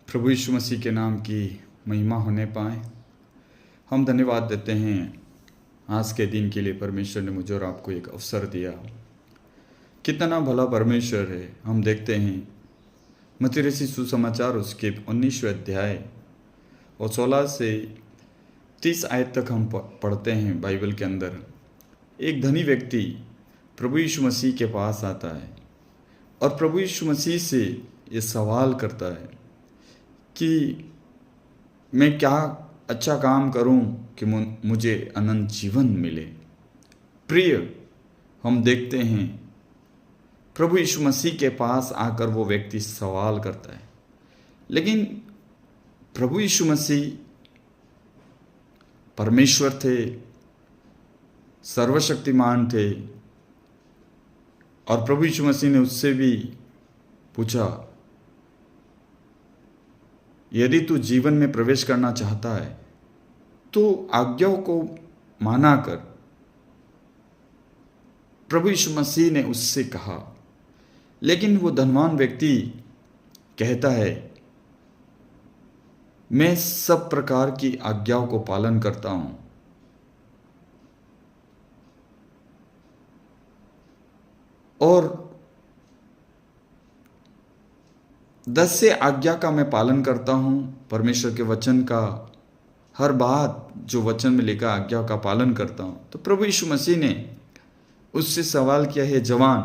प्रभु यीशु मसीह के नाम की महिमा होने पाए। हम धन्यवाद देते हैं आज के दिन के लिए। परमेश्वर ने मुझे और आपको एक अवसर दिया। कितना भला परमेश्वर है। हम देखते हैं मत्ती रचित सुसमाचार उसके 19वें अध्याय और 16 से 30 आयत तक हम पढ़ते हैं। बाइबल के अंदर एक धनी व्यक्ति प्रभु यीशु मसीह के पास आता है और प्रभु यीशु मसीह से ये सवाल करता है कि मैं क्या अच्छा काम करूं कि मुझे अनंत जीवन मिले। प्रिय, हम देखते हैं प्रभु यीशु मसीह के पास आकर वो व्यक्ति सवाल करता है, लेकिन प्रभु यीशु मसीह परमेश्वर थे, सर्वशक्तिमान थे, और प्रभु यीशु मसीह ने उससे भी पूछा, यदि तू जीवन में प्रवेश करना चाहता है तो आज्ञाओं को माना कर। प्रभु यीशु मसीह ने उससे कहा, लेकिन वो धनवान व्यक्ति कहता है, मैं सब प्रकार की आज्ञाओं को पालन करता हूं। और 10 से आज्ञा का मैं पालन करता हूं। परमेश्वर के वचन का हर बात जो वचन में लिखा आज्ञा का पालन करता हूं। तो प्रभु यीशु मसीह ने उससे सवाल किया, है जवान,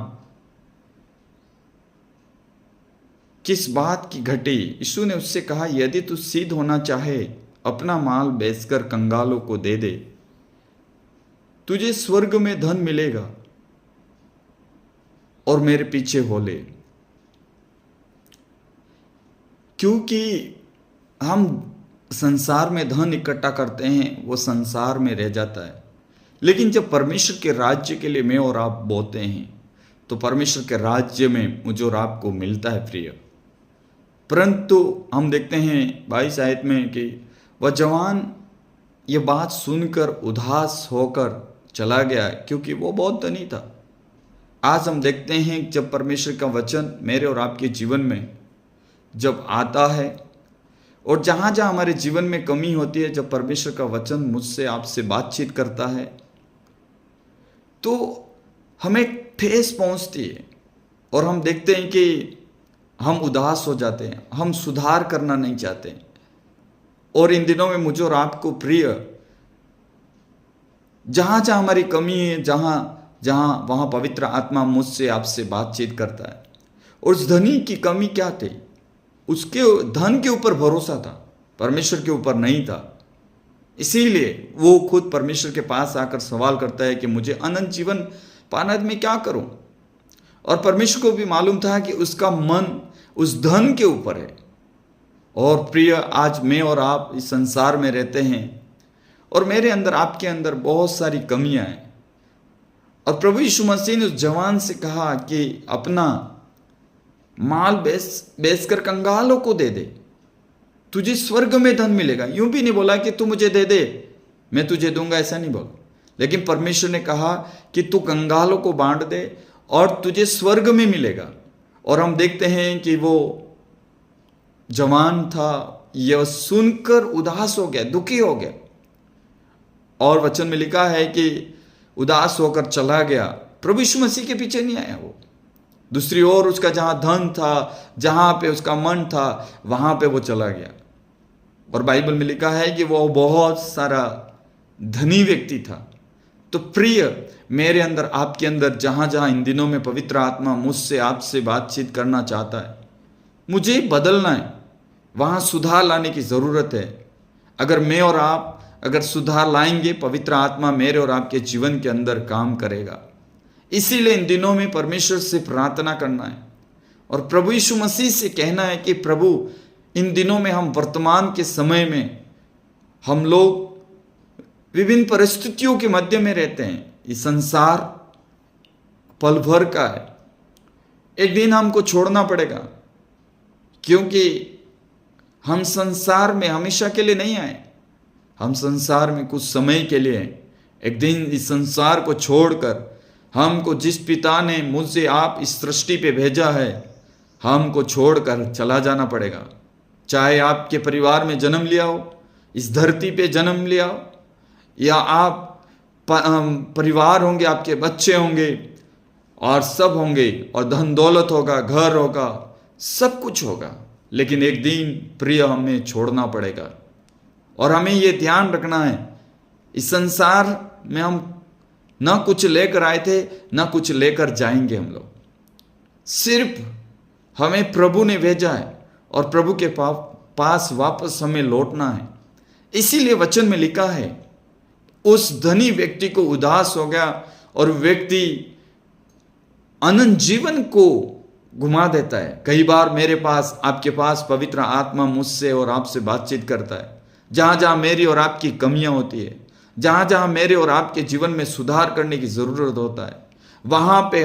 किस बात की घटी? यीशु ने उससे कहा, यदि तू सिद्ध होना चाहे अपना माल बेचकर कंगालों को दे दे, तुझे स्वर्ग में धन मिलेगा और मेरे पीछे हो ले। क्योंकि हम संसार में धन इकट्ठा करते हैं, वो संसार में रह जाता है, लेकिन जब परमेश्वर के राज्य के लिए मैं और आप बोते हैं तो परमेश्वर के राज्य में मुझे और आपको मिलता है। प्रिय, परंतु हम देखते हैं 22 आयत में कि वह जवान ये बात सुनकर उदास होकर चला गया, क्योंकि वो बहुत धनी था। आज हम देखते हैं जब परमेश्वर का वचन मेरे और आपके जीवन में जब आता है, और जहाँ जहाँ हमारे जीवन में कमी होती है, जब परमेश्वर का वचन मुझसे आपसे बातचीत करता है तो हमें ठेस पहुँचती है और हम देखते हैं कि हम उदास हो जाते हैं, हम सुधार करना नहीं चाहते। और इन दिनों में मुझे और आपको प्रिय, जहाँ जहाँ हमारी कमी है, जहाँ जहाँ वहाँ पवित्र आत्मा मुझसे आपसे बातचीत करता है। और उस धनी की कमी क्या थी? उसके धन के ऊपर भरोसा था, परमेश्वर के ऊपर नहीं था। इसीलिए वो खुद परमेश्वर के पास आकर सवाल करता है कि मुझे अनंत जीवन पाना मैं क्या करूं? और परमेश्वर को भी मालूम था कि उसका मन उस धन के ऊपर है। और प्रिय, आज मैं और आप इस संसार में रहते हैं और मेरे अंदर, आपके अंदर बहुत सारी कमियां हैं। और प्रभु यीशु मसीह ने उस जवान से कहा कि अपना माल बेचकर कंगालों को दे दे, तुझे स्वर्ग में धन मिलेगा। यूं भी नहीं बोला कि तू मुझे दे दे मैं तुझे दूंगा, ऐसा नहीं बोला, लेकिन परमेश्वर ने कहा कि तू कंगालों को बांट दे और तुझे स्वर्ग में मिलेगा। और हम देखते हैं कि वो जवान था, यह सुनकर उदास हो गया, दुखी हो गया, और वचन में लिखा है कि उदास होकर चला गया। प्रभु यीशु मसीह के पीछे नहीं आया। वो दूसरी ओर उसका जहां धन था, जहां पे उसका मन था, वहां पे वो चला गया। और बाइबल में लिखा है कि वो बहुत सारा धनी व्यक्ति था। तो प्रिय, मेरे अंदर, आपके अंदर, जहां जहां इन दिनों में पवित्र आत्मा मुझसे आपसे बातचीत करना चाहता है, मुझे बदलना है, वहां सुधार लाने की जरूरत है। अगर मैं और आप अगर सुधार लाएंगे, पवित्र आत्मा मेरे और आपके जीवन के अंदर काम करेगा। इसीलिए इन दिनों में परमेश्वर से प्रार्थना करना है और प्रभु यीशु मसीह से कहना है कि प्रभु, इन दिनों में हम वर्तमान के समय में हम लोग विभिन्न परिस्थितियों के मध्य में रहते हैं। ये संसार पल भर का है, एक दिन हमको छोड़ना पड़ेगा, क्योंकि हम संसार में हमेशा के लिए नहीं आए। हम संसार में कुछ समय के लिए, एक दिन इस संसार को छोड़कर हमको जिस पिता ने मुझसे आप इस सृष्टि पे भेजा है, हमको छोड़कर चला जाना पड़ेगा। चाहे आपके परिवार में जन्म लिया हो, इस धरती पे जन्म लिया हो, या आप परिवार होंगे, आपके बच्चे होंगे और सब होंगे, और धन दौलत होगा, घर होगा, सब कुछ होगा, लेकिन एक दिन प्रिय हमें छोड़ना पड़ेगा। और हमें ये ध्यान रखना है, इस संसार में हम ना कुछ लेकर आए थे, ना कुछ लेकर जाएंगे। हम लोग सिर्फ हमें प्रभु ने भेजा है और प्रभु के पास वापस हमें लौटना है। इसीलिए वचन में लिखा है, उस धनी व्यक्ति को उदास हो गया और व्यक्ति अनंत जीवन को घुमा देता है। कई बार मेरे पास, आपके पास पवित्र आत्मा मुझसे और आपसे बातचीत करता है। जहां जहां मेरी और आपकी कमियां होती है, जहां जहां मेरे और आपके जीवन में सुधार करने की जरूरत होता है, वहां पे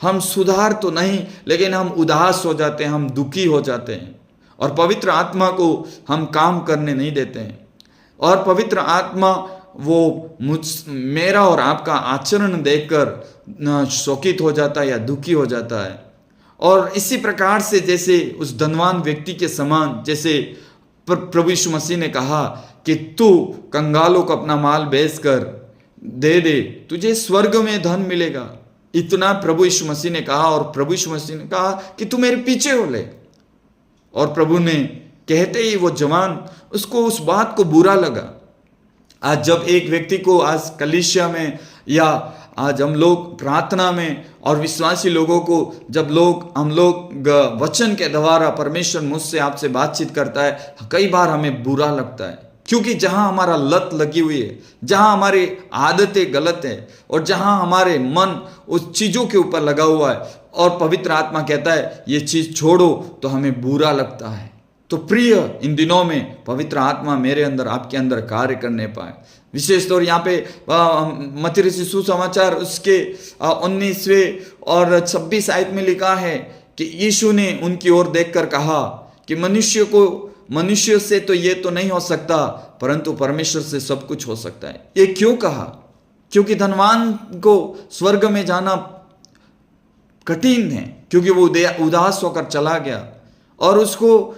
हम सुधार तो नहीं, लेकिन हम उदास हो जाते हैं, हम दुखी हो जाते हैं, और पवित्र आत्मा को हम काम करने नहीं देते हैं। और पवित्र आत्मा वो मेरा और आपका आचरण देखकर शोकित हो जाता है या दुखी हो जाता है। और इसी प्रकार से जैसे उस धनवान व्यक्ति के समान, जैसे प्रभु यीशु मसीह ने कहा कि तू कंगालों को अपना माल बेचकर दे दे, तुझे स्वर्ग में धन मिलेगा। इतना प्रभु यीशु मसीह ने कहा, और प्रभु यीशु मसीह ने कहा कि तू मेरे पीछे हो ले। और प्रभु ने कहते ही वो जवान, उसको उस बात को बुरा लगा। आज जब एक व्यक्ति को, आज कलीसिया में या आज हम लोग प्रार्थना में और विश्वासी लोगों को जब हम लोग वचन के द्वारा परमेश्वर मुझसे आपसे बातचीत करता है, कई बार हमें बुरा लगता है, क्योंकि जहां हमारा लत लगी हुई है, जहां हमारी आदतें गलत है, और जहां हमारे मन उस चीजों के ऊपर लगा हुआ है, और पवित्र आत्मा कहता है ये चीज छोड़ो, तो हमें बुरा लगता है। तो प्रिय, इन दिनों में पवित्र आत्मा मेरे अंदर, आपके अंदर कार्य करने पाए। विशेष तौर यहाँ पे मत्ती रचित सुसमाचार उसके 19वें और 26 आयत में लिखा है कि यीशु ने उनकी ओर देखकर कहा कि मनुष्य से तो ये तो नहीं हो सकता, परंतु परमेश्वर से सब कुछ हो सकता है। ये क्यों कहा? क्योंकि धनवान को स्वर्ग में जाना कठिन है, क्योंकि वो उदास होकर चला गया और उसको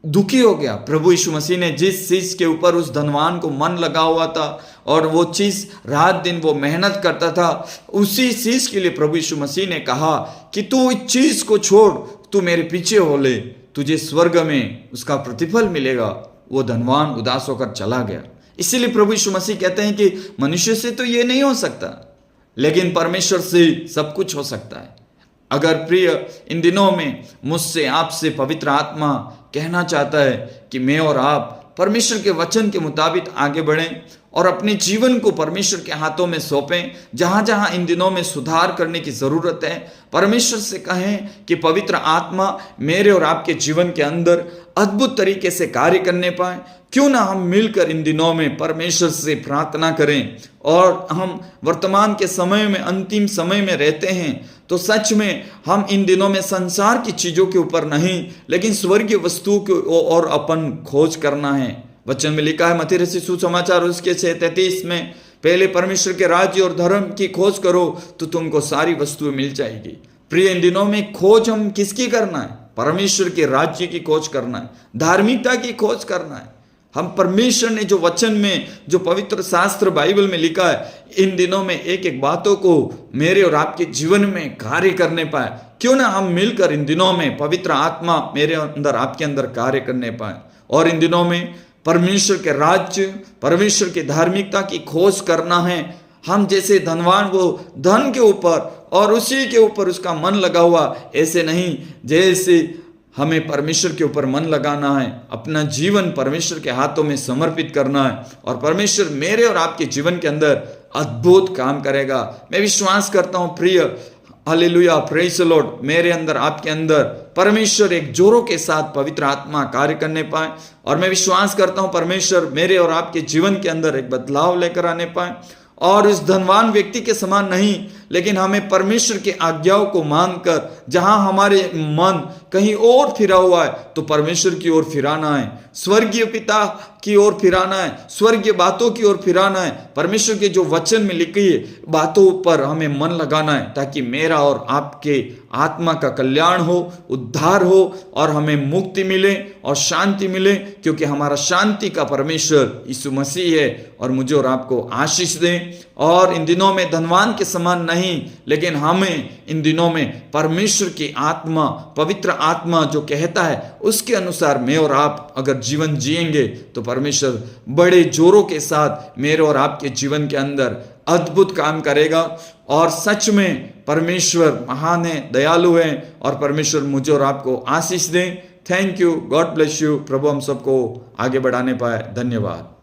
दुखी हो गया। प्रभु यीशु मसीह ने जिस चीज के ऊपर उस धनवान को मन लगा हुआ था और वो चीज रात दिन वो मेहनत करता था, उसी चीज के लिए प्रभु यीशु मसीह ने कहा कि तू इस चीज को छोड़, तू मेरे पीछे हो ले, तुझे स्वर्ग में उसका प्रतिफल मिलेगा। वो धनवान उदास होकर चला गया। इसीलिए प्रभु यीशु मसीह कहते हैं कि मनुष्य से तो ये नहीं हो सकता, लेकिन परमेश्वर से सब कुछ हो सकता है। अगर प्रिय, इन दिनों में मुझसे आपसे पवित्र आत्मा कहना चाहता है कि मैं और आप परमेश्वर के वचन के मुताबिक आगे बढ़ें और अपने जीवन को परमेश्वर के हाथों में सौंपें। जहां जहां इन दिनों में सुधार करने की जरूरत है, परमेश्वर से कहें कि पवित्र आत्मा मेरे और आपके जीवन के अंदर अद्भुत तरीके से कार्य करने पाए। क्यों ना हम मिलकर इन दिनों में परमेश्वर से प्रार्थना करें। और हम वर्तमान के समय में, अंतिम समय में रहते हैं, तो सच में हम इन दिनों में संसार की चीजों के ऊपर नहीं, लेकिन स्वर्गीय वस्तुओं की और अपन खोज करना है। वचन में लिखा है मत्ती रचित सुसमाचार उसके 6:33 में, पहले परमेश्वर के राज्य और धर्म की खोज करो तो तुमको सारी वस्तुएं मिल जाएगी। प्रिय, इन दिनों में खोज हम किसकी करना है? परमेश्वर के राज्य की खोज करना है, धार्मिकता की खोज करना है। हम परमेश्वर ने जो वचन में, जो पवित्र शास्त्र बाइबल में लिखा है, इन दिनों में एक एक बातों को मेरे और आपके जीवन में कार्य करने पाए। क्यों ना हम मिलकर इन दिनों में पवित्र आत्मा मेरे अंदर, आपके अंदर कार्य करने पाए, और इन दिनों में परमेश्वर के राज्य, परमेश्वर की धार्मिकता की खोज करना है। हम जैसे धनवान, वो धन के ऊपर और उसी के ऊपर उसका मन लगा हुआ, ऐसे नहीं। जैसे हमें परमेश्वर के ऊपर मन लगाना है, अपना जीवन परमेश्वर के हाथों में समर्पित करना है, और परमेश्वर मेरे और आपके जीवन के अंदर अद्भुत काम करेगा। मैं विश्वास करता हूं प्रिय, हालेलुया, प्रेज़ द लॉर्ड, मेरे अंदर, आपके अंदर परमेश्वर एक जोरों के साथ पवित्र आत्मा कार्य करने पाए, और मैं विश्वास करता हूं परमेश्वर मेरे और आपके जीवन के अंदर एक बदलाव लेकर आने पाए, और इस धनवान व्यक्ति के समान नहीं, लेकिन हमें परमेश्वर की आज्ञाओं को मानकर जहां हमारे मन कहीं और फिरा हुआ है तो परमेश्वर की ओर फिराना है, स्वर्गीय पिता की ओर फिराना है, स्वर्गीय बातों की ओर फिराना है। परमेश्वर के जो वचन में लिखी है बातों पर हमें मन लगाना है, ताकि मेरा और आपके आत्मा का कल्याण हो, उद्धार हो और हमें मुक्ति मिले और शांति मिले, क्योंकि हमारा शांति का परमेश्वर यीशु मसीह है। और मुझे और आपको आशीष दें। और इन दिनों में धनवान के समान नहीं, लेकिन हमें इन दिनों में परमेश्वर की आत्मा, पवित्र आत्मा जो कहता है उसके अनुसार मैं और आप अगर जीवन जिएंगे तो परमेश्वर बड़े जोरों के साथ मेरे और आपके जीवन के अंदर अद्भुत काम करेगा। और सच में परमेश्वर महान है, दयालु है, और परमेश्वर मुझे और आपको आशीष दें। Thank you, God bless you. प्रभु हम सबको आगे बढ़ाने पाए। धन्यवाद।